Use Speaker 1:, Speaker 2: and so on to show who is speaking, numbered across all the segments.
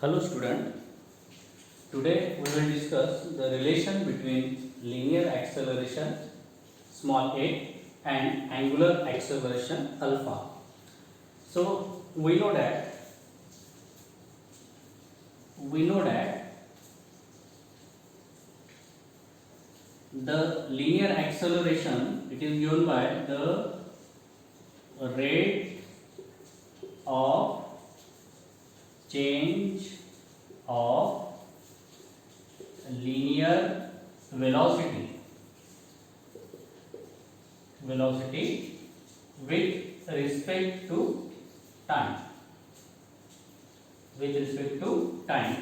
Speaker 1: Hello student, today we will discuss the relation between linear acceleration small a and angular acceleration alpha. So we know that the linear acceleration, it is given by the rate of change of linear velocity with respect to time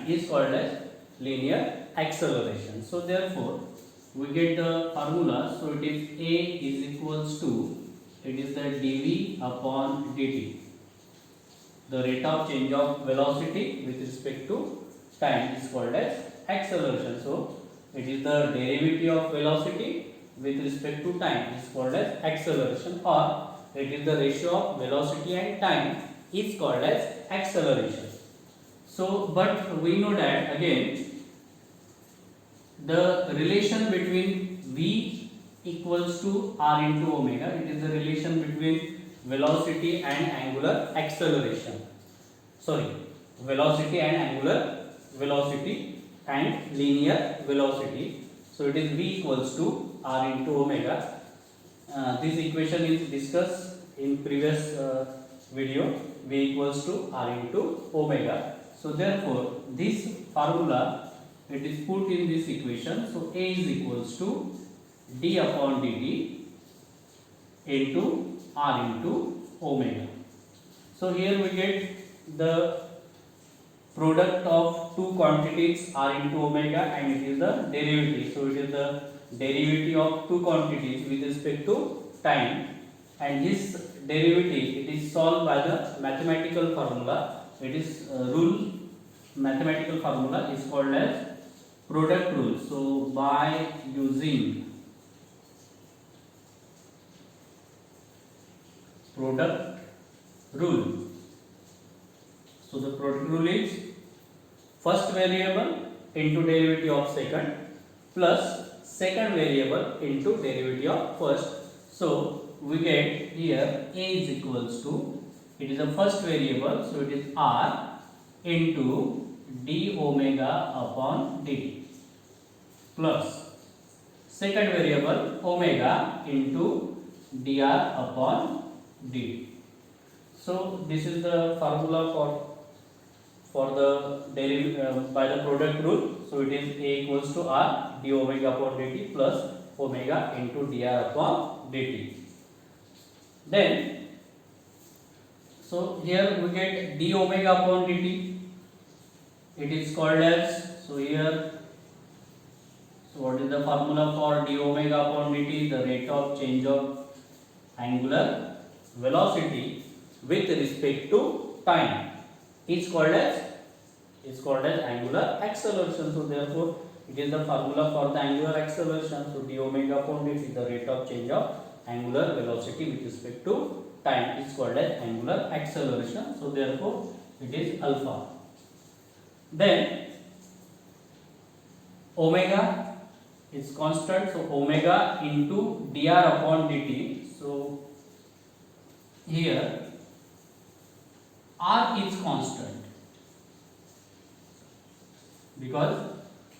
Speaker 1: is called as linear acceleration. So therefore we get the formula. So it is a is equals to, it is the dv upon dt, the rate of change of velocity with respect to time is called as acceleration. So it is the derivative of velocity with respect to time is called as acceleration, or it is the ratio of velocity and time is called as acceleration. So but we know that again the relation between v equals to r into omega, it is the relation between velocity and angular acceleration, velocity and angular velocity and linear velocity. So it is v equals to r into omega. This equation is discussed in previous video, v equals to r into omega. So therefore this formula, it is put in this equation. So a is equals to d upon dt into r into omega. So here we get the product of two quantities r into omega, and it is the derivative. So it is the derivative of two quantities with respect to time, and this derivative, it is solved by the mathematical formula. It is mathematical formula is called as product rule. So by using product rule, so the product rule is first variable into derivative of second plus second variable into derivative of first. So we get here a is equals to, it is the first variable, so it is r into d omega upon dt plus second variable omega into dr upon dt. So this is the formula for the by the product rule. So it is a equals to r d omega upon dt plus omega into dr upon dt. Then so here we get d omega upon dt, it is called as, so here, so what is the formula for d omega upon dt? The rate of change of angular velocity with respect to time is called as angular acceleration. So therefore it is the formula for the angular acceleration. So d omega upon dt is the rate of change of angular velocity with respect to time is called as angular acceleration. So therefore it is alpha. Then omega is constant, so omega into dr upon dt. So here r is constant because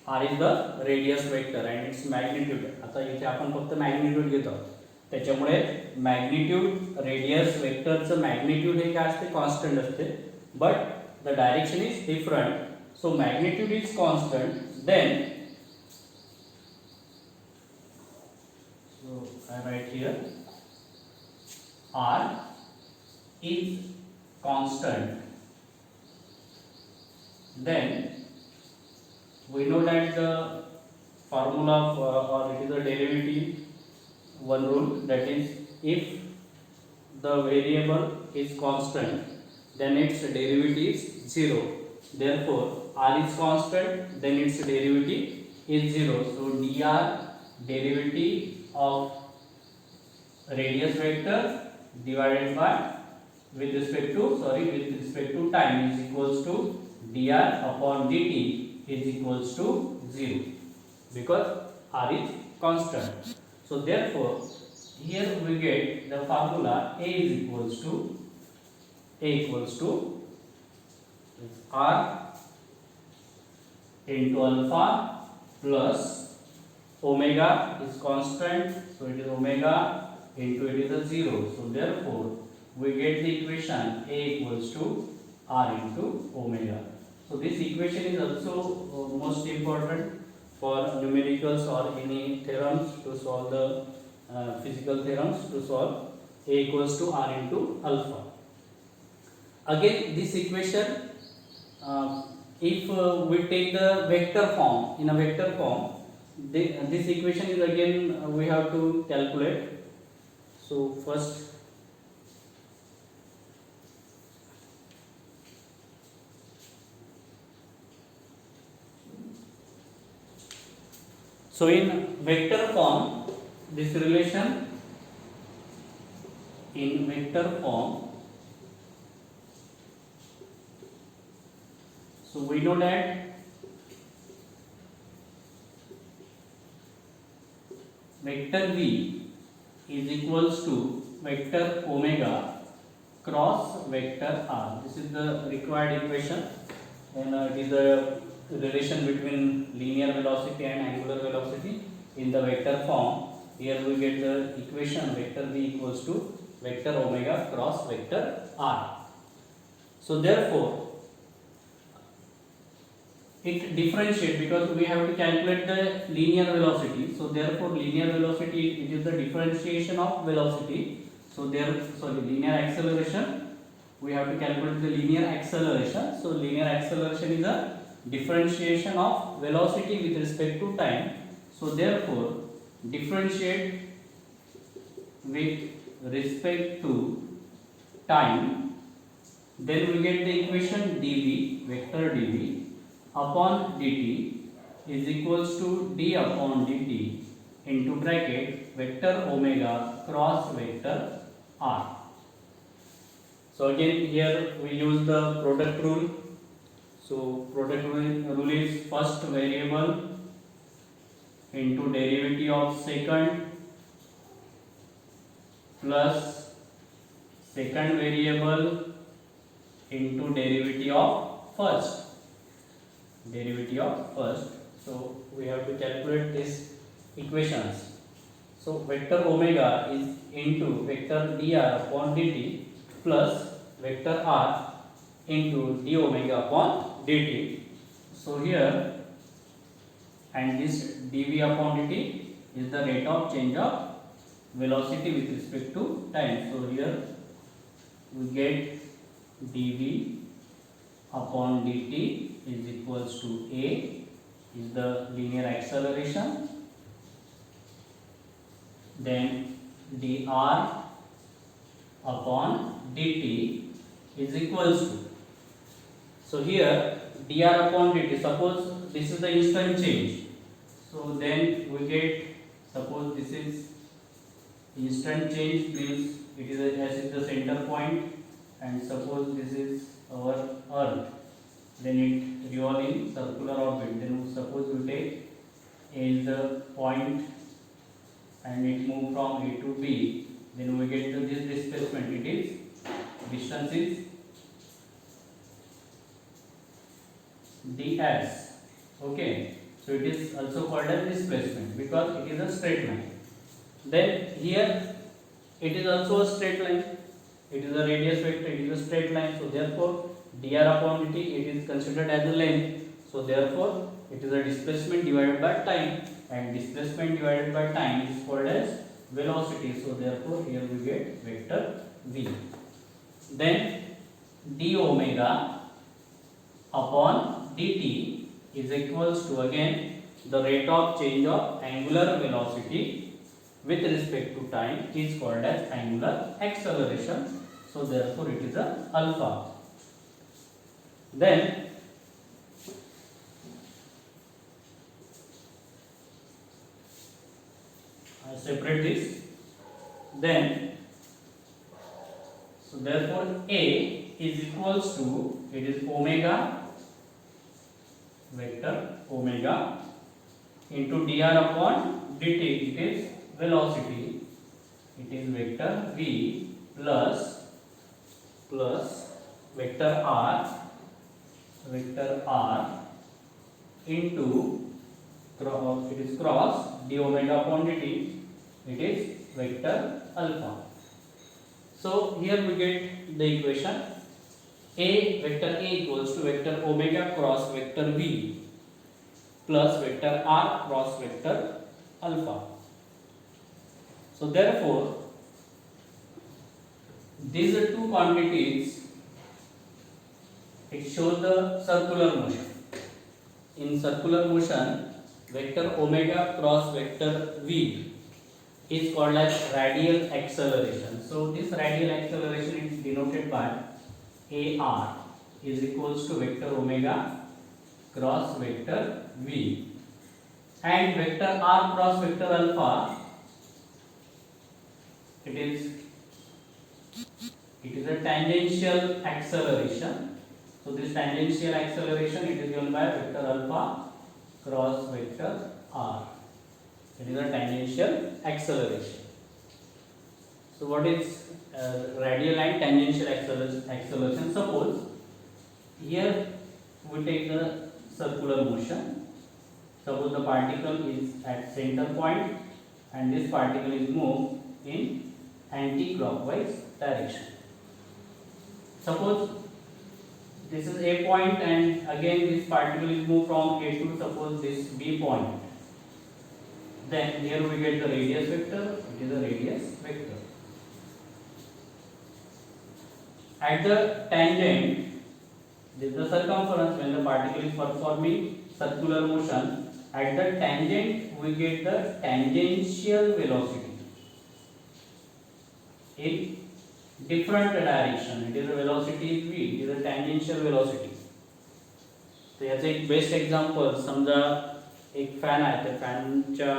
Speaker 1: r is the radius vector and its magnitude. आता इथे आपण फक्त magnitude घेतो, त्याच्यामुळे magnitude radius वेक्टरचं magnitude हे काय असते, कॉन्स्टंट असते, but the direction is different. So magnitude is constant, then so I write here r is constant. Then we know that the formula or it is a derivative, one rule, that is if the variable is constant then its derivative is 0. Therefore r is constant, then its derivative is 0. So dr derivative of radius vector divided by with respect to time is equals to dr upon dt is equals to 0 because r is constant. So therefore here we get the formula a equals to r into alpha plus omega is constant, so it is omega into it is a 0. So therefore we get the equation a equals to r into omega. So this equation is also most important for numericals or any theorems to solve the physical theorems to solve a equals to r into alpha. Again this equation if we take the vector form, in a vector form this equation is again we have to calculate. So first so in vector form this relation in vector form, so we know that vector v is equals to vector omega cross vector r. This is the required equation, and it is the relation between linear velocity and angular velocity in the vector form. Here we get the equation vector v equals to vector omega cross vector r. So therefore it differentiate because we have to calculate the linear velocity. So therefore linear velocity, it is the differentiation of velocity. So linear acceleration, we have to calculate the linear acceleration. So linear acceleration is a differentiation of velocity with respect to time. So therefore differentiate with respect to time, then we get the equation dv, vector dv upon dt is equals to d upon dt into bracket vector omega cross vector r. So again here we use the product rule. So product rule is first variable into derivative of second plus second variable into derivative of first. So we have to calculate these equations. So vector omega is into vector dr upon dt plus vector r into d omega upon dt. So here, and this dv upon dt is the rate of change of velocity with respect to time. So here we get dv upon dt is equals to a is the linear acceleration, then dr upon dt is equals to, so here dr upon dt, suppose this is the instant change, so then we get, suppose this is instant change means it is as is the center point, and suppose this is our earth, then it revolve in circular orbit, then suppose we take a is the point and it move from A to B, then we get to this displacement, it is distance is ds. Okay, so it is also called as displacement because it is a straight line. Then here it is also a straight line, it is a radius vector, it is a straight line, so therefore dr upon dt it is considered as a length, so therefore it is a displacement divided by time, and displacement divided by time is called as velocity, so therefore here we get vector v. Then d omega upon dt is equals to again the rate of change of angular velocity with respect to time is called as angular acceleration, so therefore it is a alpha. Then I separate this, then so therefore a is equals to, it is omega vector omega into dr upon dt, it is velocity, it is vector v plus vector r into it is cross d omega upon dt, it is vector alpha. So here we get the equation vector a equals to vector omega cross vector v plus vector r cross vector alpha. So therefore these are two quantities, it shows the circular motion. In circular motion, vector omega cross vector v is called as radial acceleration. So this radial acceleration is denoted by AR is equals to vector omega cross vector v, and vector r cross vector alpha, it is a tangential acceleration. So this tangential acceleration, it is given by vector alpha cross vector r. It is a tangential acceleration. So what is radial and tangential acceleration? Suppose here we take the circular motion. Suppose the particle is at center point and this particle is moved in anti-clockwise direction. Suppose this is A point and again this particle is moved from A to suppose this B point. Then here we get the radius vector, it is a radius vector. At the tangent, this is the circumference when the particle is performing circular motion. At the tangent we get the tangential velocity in different direction. It is a velocity v, it is a tangential velocity. So याचे एक best example, समजा एक fan आहे, त्या फॅनच्या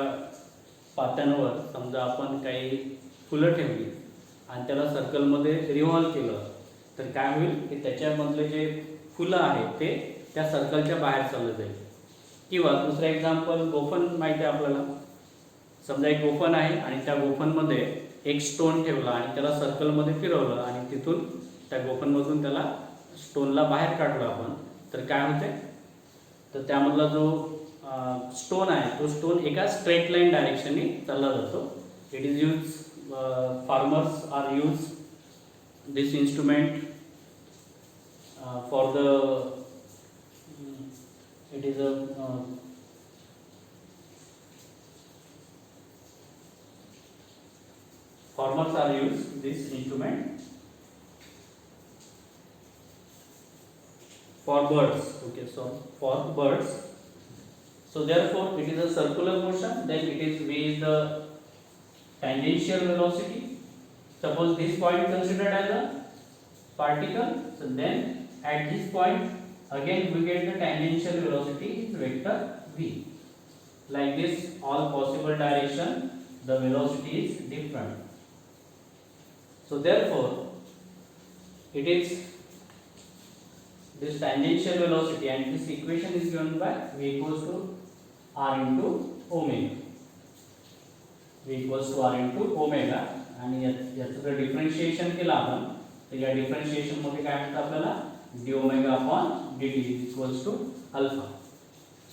Speaker 1: पात्यांवर समजा आपण काही फुलं ठेवली आणि त्याला सर्कलमध्ये रिव्हॉल्व केलं तर काय होईल की त्याच्यामधले जे फुलं आहेत ते त्या सर्कलच्या बाहेर चाललं जाईल. किंवा दुसरं एक्झाम्पल, गोफन माहिती आहे आपल्याला. समजा एक गोफन आहे आणि त्या गोफनमध्ये एक स्टोन ठेवला आणि त्याला सर्कलमध्ये फिरवलं आणि तिथून त्या गोफनमधून त्याला स्टोनला बाहेर काढलं आपण, तर काय होते, तर त्यामधला जो स्टोन आहे तो स्टोन एका स्ट्रेट लाईन डायरेक्शनने चालला जातो. It is use, farmers are use this instrument for the, it is a farmers are used this instrument for birds. Okay, so for birds. So therefore it is a circular motion, then it is v is the tangential velocity. Suppose this point considered as a particle, so then at this point again we get the tangential velocity is vector v. Like this, all possible direction the velocity is different. So therefore it is this tangential velocity, and this equation is given by v equals to r into omega. v equals to r into omega, आणि याचं जर differentiation केलं आपण तर या differentiation मध्ये काय मिळतं आपल्याला, d omega upon dt is equals to alpha.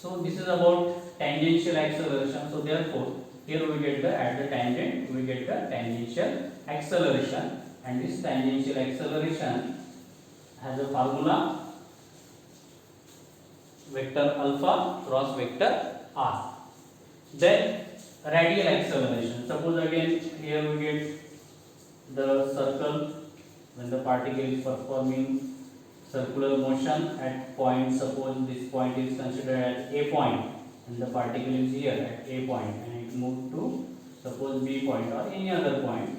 Speaker 1: So this is about tangential acceleration. So therefore here we get the, at the tangent we get the tangential acceleration, and this tangential acceleration has a formula vector alpha cross vector r. Then radial acceleration. Suppose again here we get the circle when the particle is performing circular motion at point. Suppose this point is considered as A point and the particle is here at A point and it moved to suppose B point or any other point.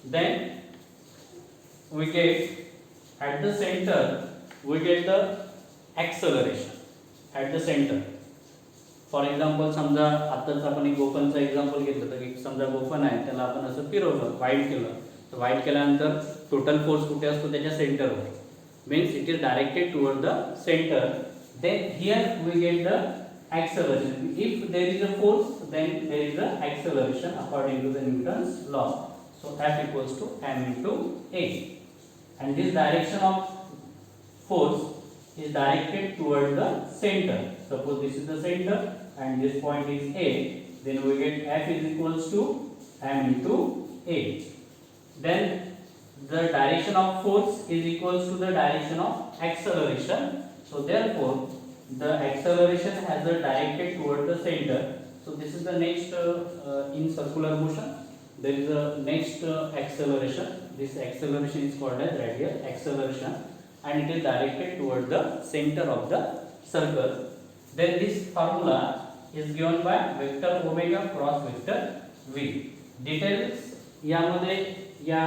Speaker 1: Then we get at the center we get the acceleration at the center. For example समजा आताच आपण एक गोफनचं example घेतलं तर एक समजा गोफन आहे त्याला आपण असं फिरवलं, वाईड केलं, तर वाईड केल्यानंतर टोटल फोर्स कुठे असतो, त्याच्या सेंटरवर. Means it is directed toward the centre. then here we get the acceleration. If there is a force, then there is a acceleration according to the Newton's law. So F equals to m into a, and this direction of force is directed toward the center. Suppose this is the center and this point is A, then we get F is equals to m into a. Then the direction of force is equals to the direction of acceleration. So therefore the acceleration has a directed toward the center. So this is the next in circular motion. There is a next acceleration. This acceleration is called as radial acceleration, and it is directed toward the center of the circle. Then this formula is given by vector omega cross vector v. Details यामध्ये या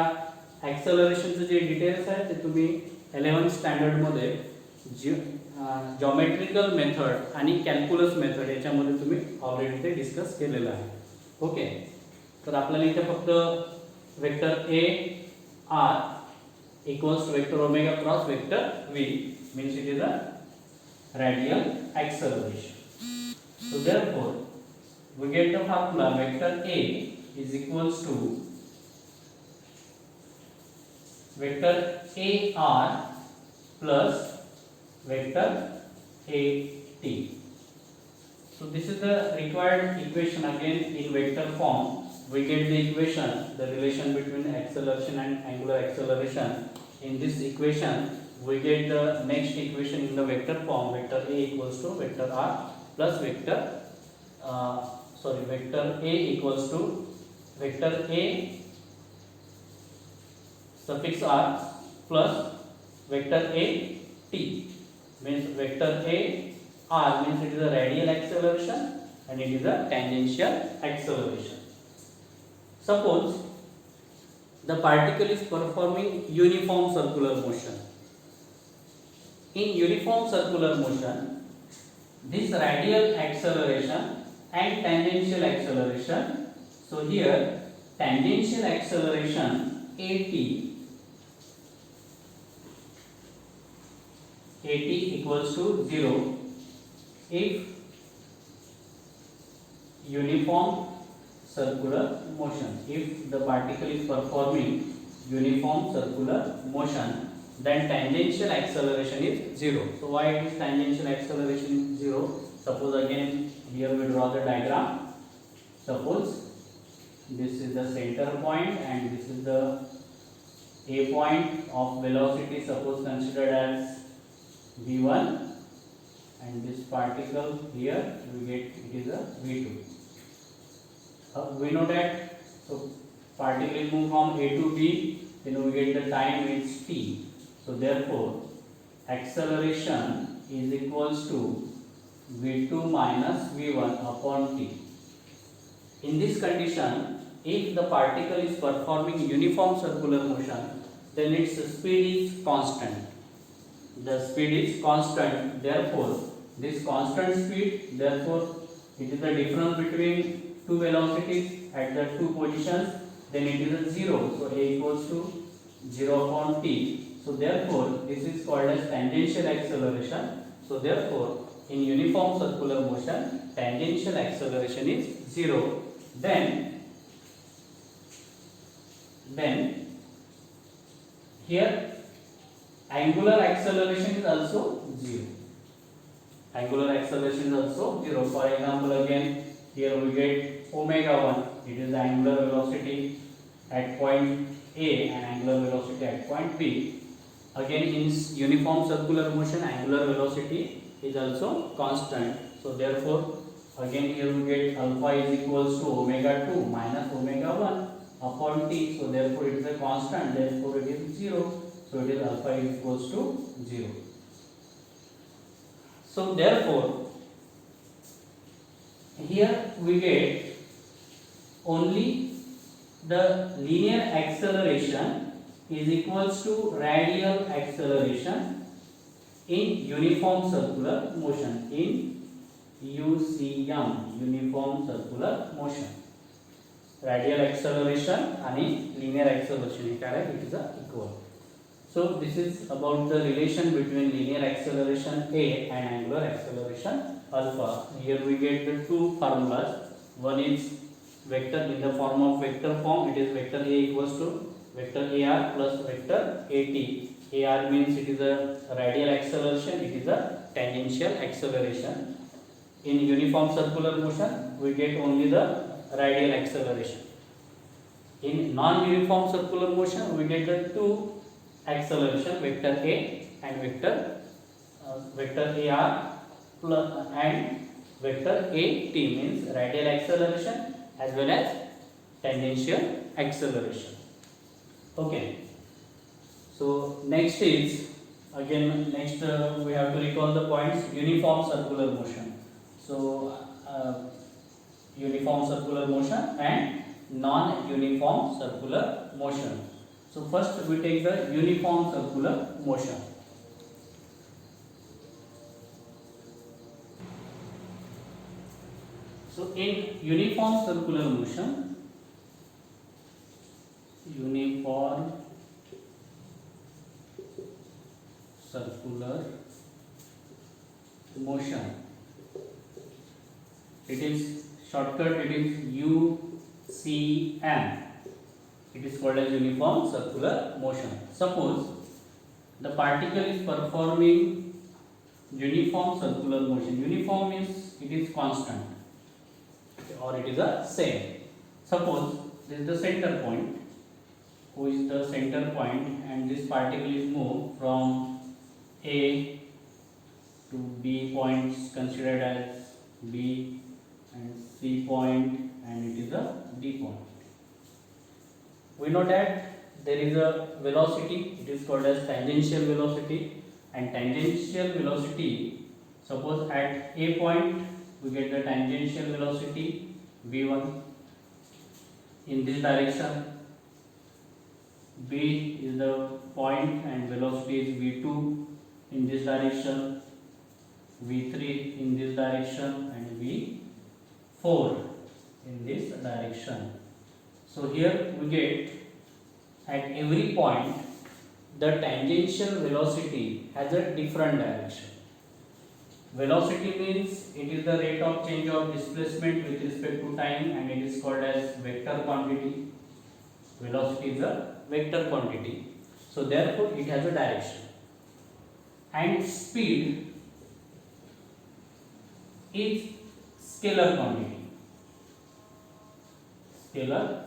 Speaker 1: ॲक्सेलरेशनचे जे details आहेत ते तुम्ही 11th standard मध्ये geometrical method आणि calculus method याच्यामध्ये तुम्ही already ते डिस्कस केलेलं आहे. ओके, तर आपल्याला इथे फक्त vector a r equals to vector omega cross vector v means it is a radial acceleration. So therefore we get the formula vector A is equals to vector AR plus vector AT. So this is the required equation. Again in vector form we get the equation, the relation between acceleration and angular acceleration. In this equation we get the next equation in the vector form, vector A equals to vector R plus vector vector A equals to vector A suffix R plus vector A T, means vector A R means it is a radial acceleration and it is a tangential acceleration. Suppose the particle is performing uniform circular motion. In uniform circular motion, this radial acceleration and tangential acceleration, so here tangential acceleration AT equals to 0 if uniform circular motion. If the particle is performing uniform circular motion, then tangential acceleration is 0. So why it is tangential acceleration is 0? Suppose again here we draw the diagram. Suppose this is the center point and this is the A point of velocity, suppose considered as v1, and this particle here we get it is a v2. We know that so particle is moved from A to B, then we get the time is t. So therefore acceleration is equals to v2 minus v1 upon t. In this condition, if the particle is performing uniform circular motion, then its speed is constant. The speed is constant, therefore this constant speed, therefore it is the difference between two velocities at the two positions, then it is a 0. So A equals to 0 upon t. So therefore this is called as tangential acceleration. So therefore in uniform circular motion tangential acceleration is 0. Then here angular acceleration is also 0. Angular acceleration is also 0. For example, again here we get omega 1, it is the angular velocity at point A and angular velocity at point B. Again in uniform circular motion angular velocity is also constant. So therefore again here we get alpha is equals to omega 2 minus omega 1 upon t. So therefore it is a constant, therefore it is 0. So it is alpha is equals to 0. So therefore here we get only the linear acceleration is equals to radial acceleration in uniform circular motion, in UCM, uniform circular motion. Radial acceleration and linear acceleration it is equal. So this is about the relation between linear acceleration a and angular acceleration alpha. Here we get the two formulas. One is vector in the form of vector form. It is vector a equals to vector ar plus vector at. Ar means it is a radial acceleration. It is a tangential acceleration. In uniform circular motion, we get only the radial acceleration. In non-uniform circular motion, we get the two acceleration, vector a and vector ar plus and vector at, means radial acceleration as well as tangential acceleration. Okay. So next is again we have to recall the points. Uniform circular motion. So uniform circular motion and non-uniform circular motion. So first we take the uniform circular motion. So in uniform circular motion, uniform circular motion, it is shortcut, it is UCM. It is called as uniform circular motion. Suppose the particle is performing uniform circular motion. Uniform means it is constant or it is a same. Suppose this is the center point, who is the center point, and this particle is moved from A to B points considered as B and C point, and it is a D point. We know that there is a velocity, it is called as tangential velocity, and tangential velocity, suppose at A point we get the tangential velocity v1 in this direction, B is the point and velocity is v2 in this direction, v3 in this direction, and v4 in this direction. So here we get at every point the tangential velocity has a different direction. Velocity means it is the rate of change of displacement with respect to time, and it is called as vector quantity. Velocity is a vector quantity. So therefore it has a direction. And speed is scalar quantity. Scalar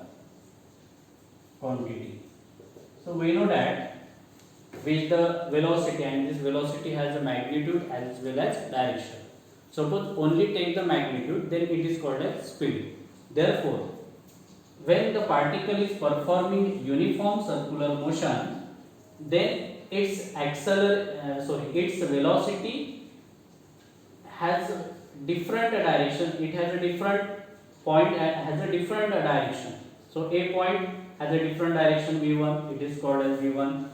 Speaker 1: quantity. So we know that with the velocity, and this velocity has a magnitude as well as direction. Suppose only take the magnitude, then it is called as speed. Therefore, when the particle is performing uniform circular motion, then its velocity has a different direction. It has a different point, has a different direction. So A point has a different direction v1, it is called as v1,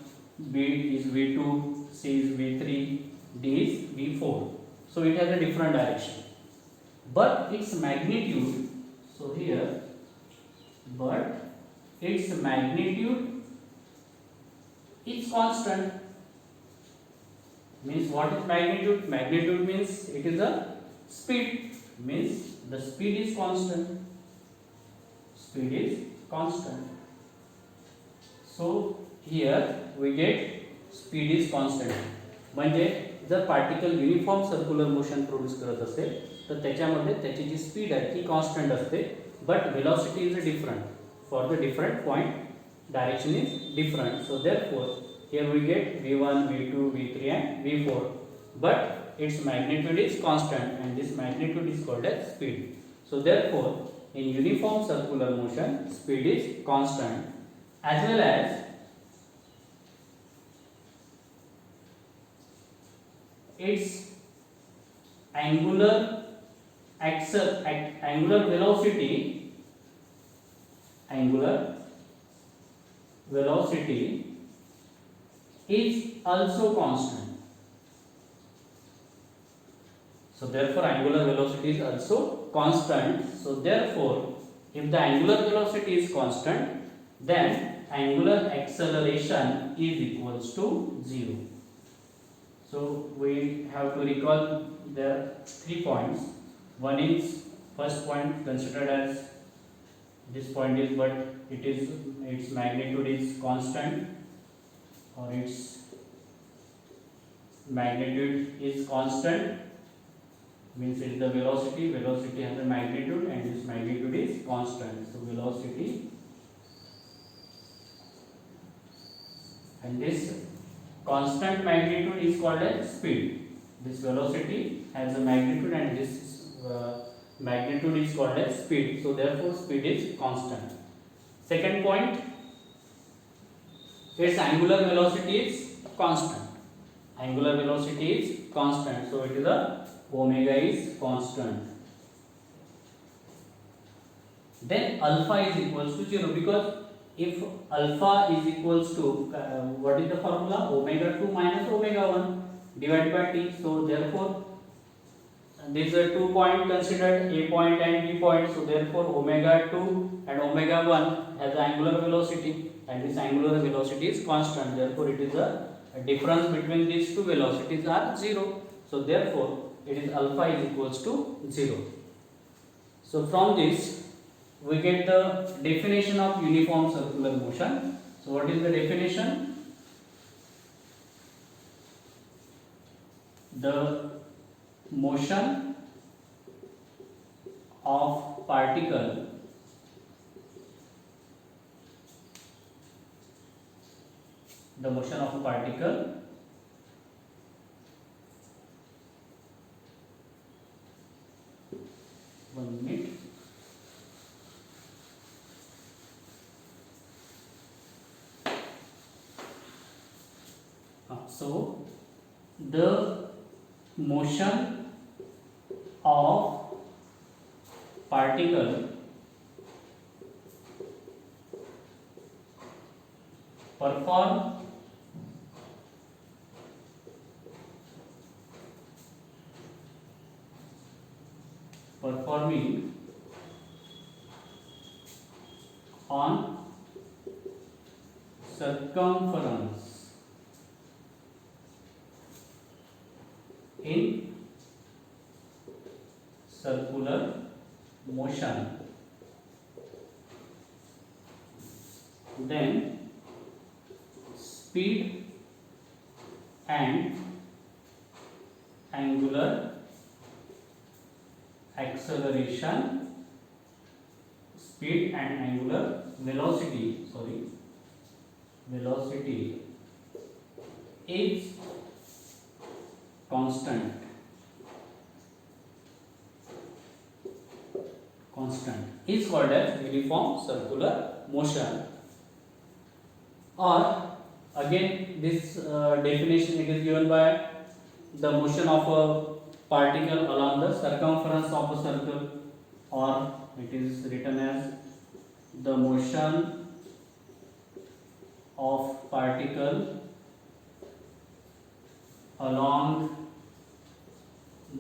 Speaker 1: B is v2, C is v3, D is v4. So it has a different direction. But its magnitude, so here, but its magnitude is constant. Means what is magnitude? Magnitude means it is a speed, means the speed is constant. Speed is constant. So here we get speed is constant. म्हणजे जर particle uniform circular motion produce करत असेल तर त्याच्यामध्ये त्याची जी speed आहे ती constant असते, but velocity is different for the different point, direction is different. So therefore here we get v1, v2, v3 and v4, but its magnitude is constant and this magnitude is called as speed. So therefore in uniform circular motion speed is constant, as well as its angular velocity is also constant. So therefore angular velocity is also constant. So therefore if the angular velocity is constant, then angular acceleration is equals to 0. So we have to recall there are 3 points. One is first point considered as this point is, but its magnitude is constant, or its magnitude is constant means it is the velocity has a magnitude and this magnitude is constant. So velocity and this constant magnitude is called as speed. This velocity has a magnitude and this magnitude is called as speed. So therefore speed is constant. Second point, its angular velocity is constant. Angular velocity is constant. So it is a omega is constant. Then alpha is equals to 0, because if alpha is equals to what is the formula? Omega 2 minus omega 1 divided by t. So therefore these are 2 points considered, A point and B point. So therefore omega 2 and omega 1 has angular velocity and this angular velocity is constant. Therefore it is a difference between these two velocities are 0. So therefore it is alpha is equals to 0. So from this we get the definition of uniform circular motion. So what is the definition? The motion of particle one minute. So the motion of particle performing on circumference in circular motion, then speed and angular acceleration, speed and angular velocity is constant is called as uniform circular motion. Or again this definition it is given by the motion of a particle along the circumference of a circle, or it is written as the motion of particle along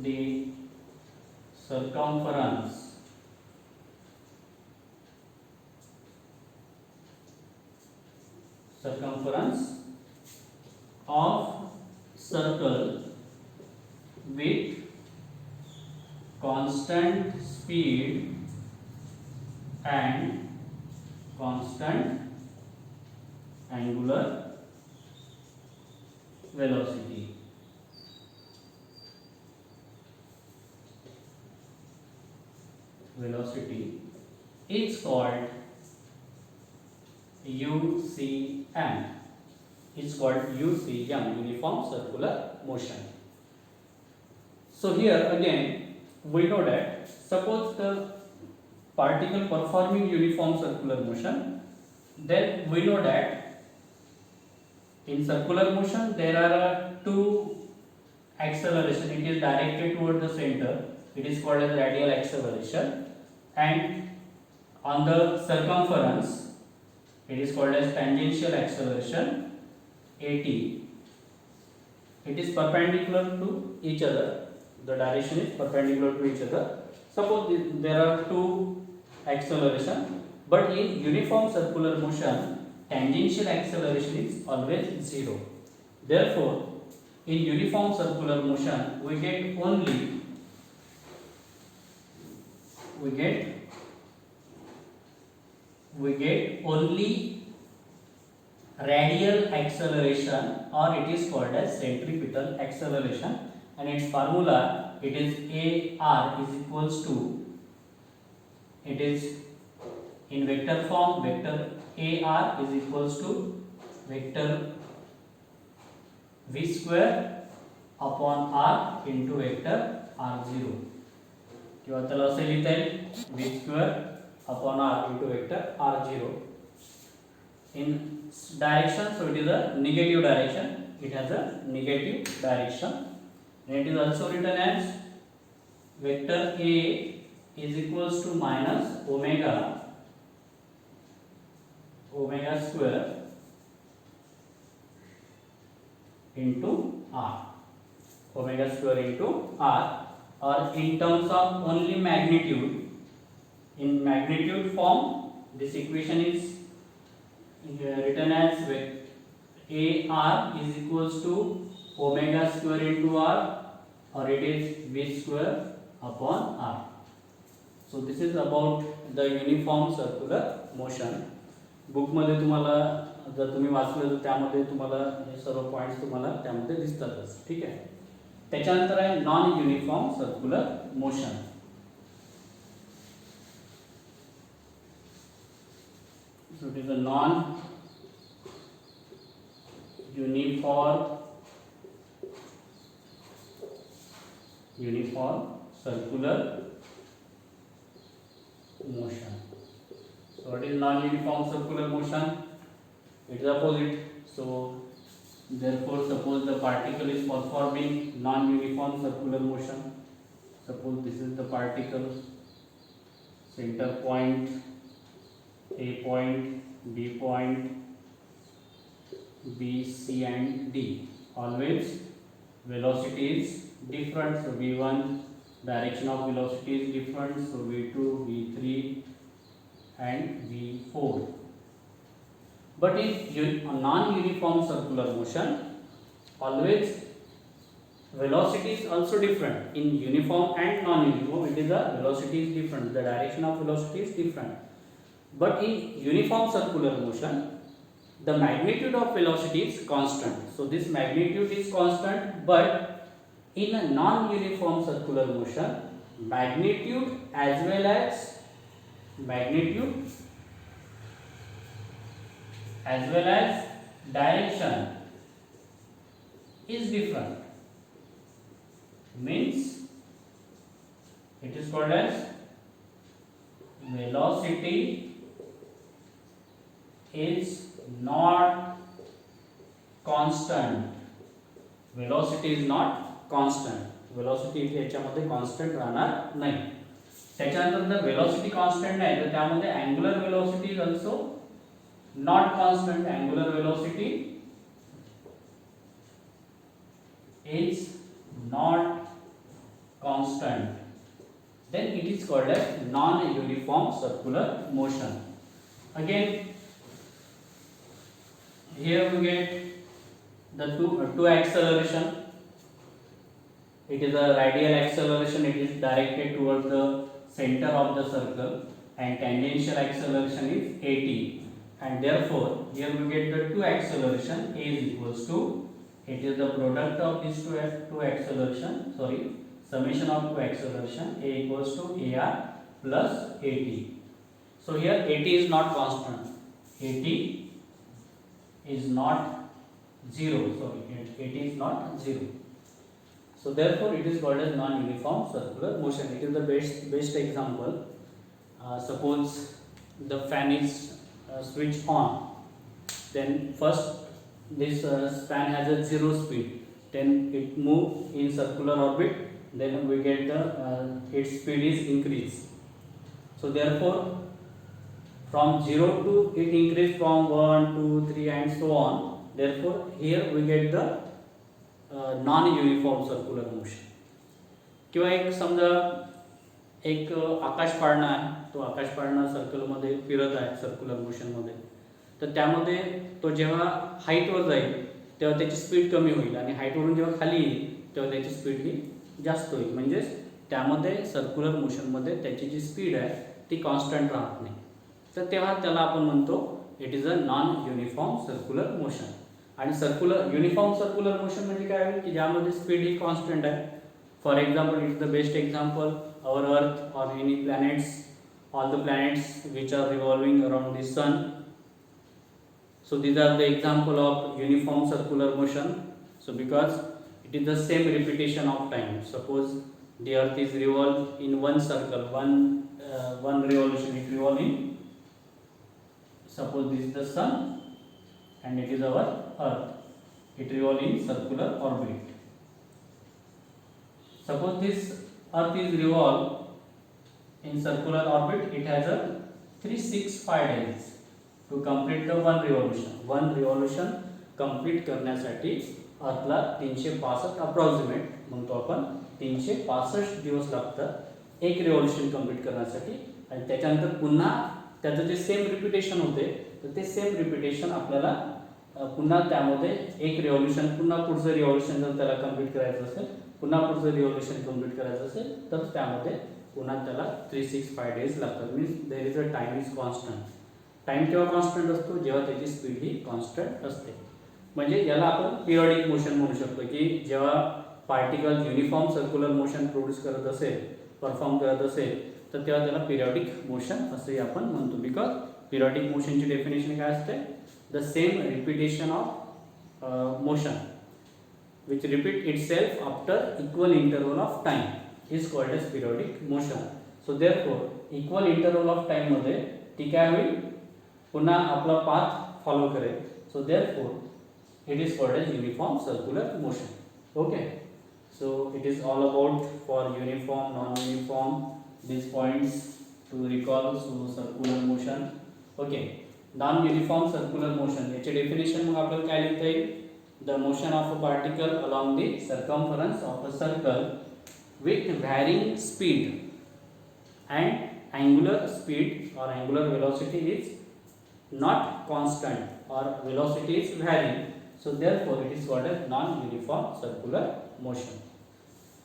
Speaker 1: the circumference of circle with constant speed and constant angular velocity. Is called UCM. It's called UCM, uniform circular motion. So here again we know that suppose the particle performing uniform circular motion, then we know that in circular motion there are two acceleration. It is directed toward the center, it is called as radial acceleration, and on the circumference it is called as tangential acceleration, AT. It is perpendicular to each other, the direction is perpendicular to each other. Suppose there are two acceleration, but in uniform circular motion tangential acceleration is always 0. Therefore in uniform circular motion we get only radial acceleration, or it is called as centripetal acceleration, and its formula it is AR is equals to, it is in vector form, vector AR is equals to vector V square upon R into vector R0, किंवा त्याला असे लिहिता येईल V square upon R into vector R0. In direction, so it is a negative direction, it has a negative direction, and it is also written as vector A is equals to minus omega square into R, omega square into R, or in terms of only magnitude, in magnitude form this equation is written as AR is equals to omega square into R, or it is V square upon R. So this is about the uniform circular motion. Book मध्ये तुम्हाला जर तुम्ही वाचलं तर त्यामध्ये तुम्हाला हे सर्व points तुम्हाला त्यामध्ये दिसतातच. ठीक आहे. त्याच्यानंतर आहे non uniform circular motion. So it is a non-uniform circular motion. So what is non-uniform circular motion? It is opposite. So therefore, suppose the particle is performing non-uniform circular motion. Suppose this is the particle, center point, A point, B point, B, C and D. Always velocity is different. So V1 direction of velocity is different. So V2, V3 and V4. But in non-uniform circular motion, always velocity is also different. In uniform and non-uniform, it is the velocity is different. The direction of velocity is different. But in uniform circular motion, the magnitude of velocity is constant. So this magnitude is constant, but in a non-uniform circular motion, magnitude as well as direction is different. Means it is called as velocity is not constant. Velocity is not constant. Velocity याच्यामध्ये constant राहणार नाही. त्याच्यानंतर जर velocity constant नाही तर त्यामध्ये angular velocity is also not constant. Angular velocity is not constant. Then it is called as non-uniform circular motion. Again, here we get the two acceleration. It is a radial acceleration, it is directed towards the center of the circle, and tangential acceleration is AT, and therefore here we get the two acceleration. A is equals to, it is the product of these two acceleration, summation of two acceleration. A equals to AR plus AT. So here AT is not constant. AT is not 0. AT is not 0. So therefore it is called as non-uniform circular motion. It is the best example. Suppose the fan is switched on, then first this fan has a 0 speed, then it moves in circular orbit, then we get the its speed is increased. So therefore from 0 to it increase from 1, 2, 3 and so on. Therefore here we get the non-uniform circular motion. किंवा एक समजा एक आकाश पाळणा आहे, तो आकाश पाळणा circle मध्ये फिरत आहे सर्क्युलर मोशन मध्ये. तर त्यामध्ये तो जेव्हा हाईटवर जाईल तेव्हा त्याची स्पीड कमी होईल आणि हाईटवरून जेव्हा खाली येईल तेव्हा त्याची स्पीड ही जास्त होईल. म्हणजेच त्यामध्ये सर्क्युलर मोशनमध्ये त्याची जी स्पीड आहे ती कॉन्स्टंट राहत नाही. तर तेव्हा त्याला आपण म्हणतो it is a non uniform circular motion. आणि युनिफॉर्म सर्क्युलर मोशन म्हणजे काय आहे की ज्यामध्ये स्पीड ही कॉन्स्टंट आहे. For example, it is the best example our earth और any planets, all the planets which are revolving around the sun. So these are the example of uniform circular motion. So because it is the same repetition of time. Suppose the earth is revolve in one circle, one revolution it revolve in. Suppose this is the sun and it is our earth. It revolve in circular orbit. Suppose this earth is revolve in circular orbit, it has a 365 days to complete the one revolution. One revolution complete करण्यासाठी अर्थला 365 approximate म्हणतो आपण, 365 दिवस लागतात एक रिव्हॉल्यूशन complete करण्यासाठी. आणि त्याच्यानंतर पुन्हा त्याचं जे सेम रिपिटेशन होते तर ते सेम रिपिटेशन आपल्याला पुन्हा त्यामध्ये एक रिव्हॉल्यूशन, पुन्हा पुढचं रिव्हॉल्यूशन जर त्याला कंप्लीट करायचं असेल, पुन्हा पुढचं रिव्हॉल्यूशन कंप्लीट करायचं असेल तर त्यामध्ये पुन्हा त्याला 365 डेज लागतात. Means there is a time is constant. Time केव्हा कॉन्स्टंट असतो, जेव्हा त्याची स्पीड ही कॉन्स्टंट असते. म्हणजे याला आपण पिरियडिक मोशन म्हणू शकतो की जेव्हा particle uniform circular motion produce करत असेल, परफॉर्म करत असेल तर तेव्हा त्याला पिरियडिक मोशन असंही आपण म्हणतो. बिकॉज पिरियडिक मोशनची डेफिनेशन काय असते, the same repetition of motion which repeat itself after equal interval of time is called as periodic motion. So therefore equal interval of time मध्ये ती काय होईल, पुन्हा आपला पाथ फॉलो करेल. So therefore it is called as uniform circular motion. Okay, so it is all about for uniform, non-uniform, these points to recall. So circular motion. Okay, non-uniform circular motion याचे definition मग आपल्याला काय लिहिता येईल, the motion of a particle along the circumference of a circle with varying speed and angular speed or angular velocity is not constant or velocity is varying. So therefore it is called as non-uniform circular motion.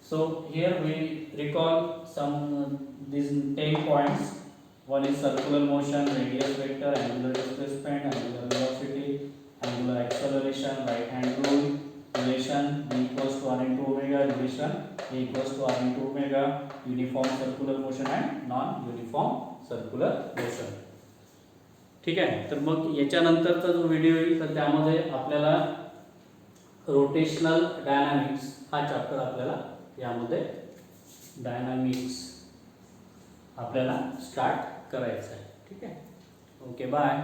Speaker 1: So here we recall some these 10 points. One is circular motion, radius vector, angular displacement, angular velocity, angular acceleration, right hand rule, relation b equals to r into omega, relation a equals to r into omega, uniform circular motion and non-uniform circular motion. ठीक आहे. तर मग याच्यानंतरचा जो video येईल तर त्यामध्ये आपल्याला rotational dynamics हा chapter आपल्याला यामध्ये डायनामिक्स आपल्याला स्टार्ट करायचा आहे. ठीक आहे. Okay, bye.